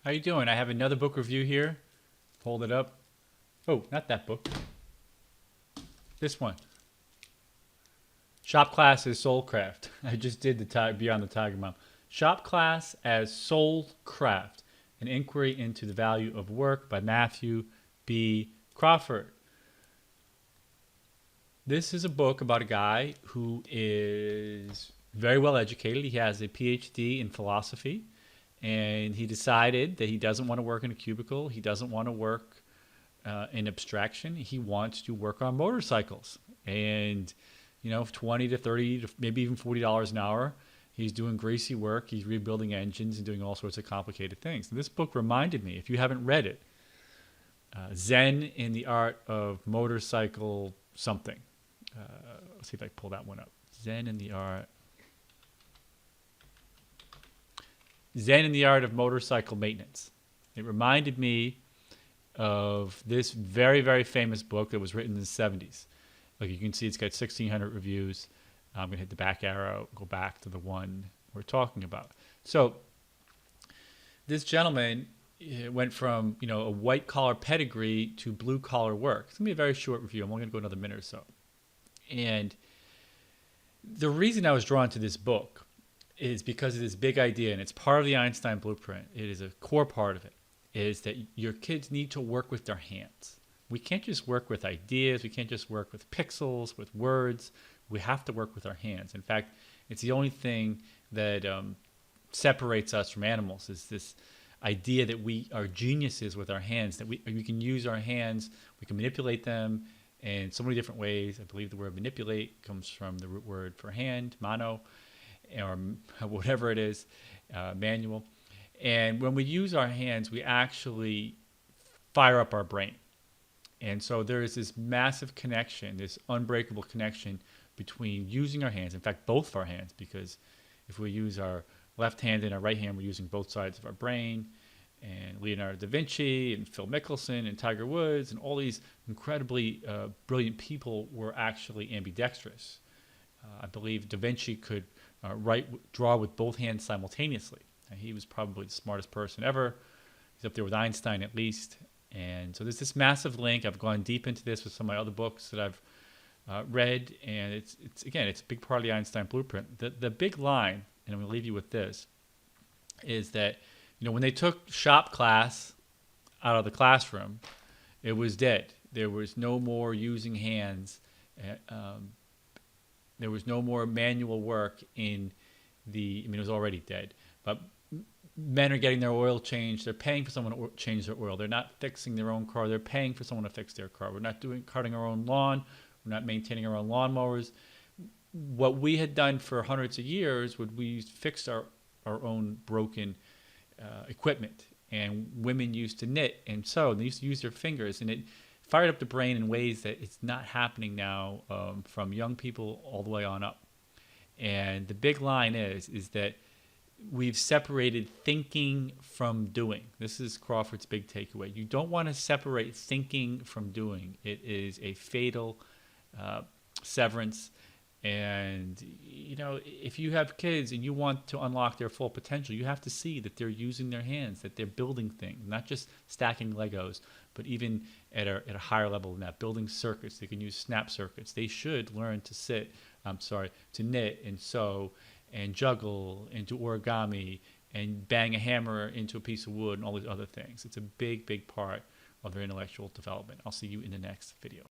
How you doing? I have another book review here. Hold it up. Oh, not that book. This one. Shopclass as Soulcraft. I just did the Beyond the Tiger Mom. Shopclass as Soulcraft. An Inquiry into the Value of Work by Matthew B. Crawford. This is a book about a guy who is very well educated. He has a PhD in philosophy, and he decided that he doesn't want to work in a cubicle. He doesn't want to work in abstraction. He wants to work on motorcycles, and 20 to 30 to maybe even $40 an hour. He's doing greasy work. He's rebuilding engines and doing all sorts of complicated things. And this book reminded me, if you haven't read it, Zen in the Art of Motorcycle something. Let's see if I can pull that one up. Zen in the Art of Motorcycle Maintenance. It reminded me of this very, very famous book that was written in the 70s. Like you can see, it's got 1,600 reviews. I'm going to hit the back arrow, go back to the one we're talking about. So this gentleman went from a white collar pedigree to blue collar work. It's going to be a very short review. I'm only going to go another minute or so. And the reason I was drawn to this book is because of this big idea, and it's part of the Einstein blueprint. It is a core part of it, is that your kids need to work with their hands. We can't just work with ideas. We can't just work with pixels, with words. We have to work with our hands. In fact, it's the only thing that separates us from animals, is this idea that we are geniuses with our hands, that we can use our hands, we can manipulate them in so many different ways. I believe the word manipulate comes from the root word for hand, mano, or whatever it is, manual. And when we use our hands, we actually fire up our brain. And so there is this massive connection, this unbreakable connection between using our hands, in fact, both of our hands, because if we use our left hand and our right hand, we're using both sides of our brain. And Leonardo da Vinci and Phil Mickelson and Tiger Woods and all these incredibly brilliant people were actually ambidextrous. I believe da Vinci could draw with both hands simultaneously. He was probably the smartest person ever. He's up there with Einstein at least. And so there's this massive link. I've gone deep into this with some of my other books that I've read, and it's a big part of the Einstein blueprint. The big line, and I'm going to leave you with this, is that when they took shop class out of the classroom, it was dead. There was no more using hands. There was no more manual work it was already dead. But men are getting their oil changed. They're paying for someone to change their oil. They're not fixing their own car. They're paying for someone to fix their car. We're not cutting our own lawn. We're not maintaining our own lawnmowers. What we had done for hundreds of years would we fixed our own broken equipment. And women used to knit and sew. And they used to use their fingers. And it fired up the brain in ways that it's not happening now, from young people all the way on up. And the big line is that we've separated thinking from doing. This is Crawford's big takeaway. You don't want to separate thinking from doing. It is a fatal severance. And, if you have kids and you want to unlock their full potential, you have to see that they're using their hands, that they're building things, not just stacking Legos, but even at a higher level than that, building circuits. They can use snap circuits. They should learn to knit and sew and juggle and do origami and bang a hammer into a piece of wood and all these other things. It's a big, big part of their intellectual development. I'll see you in the next video.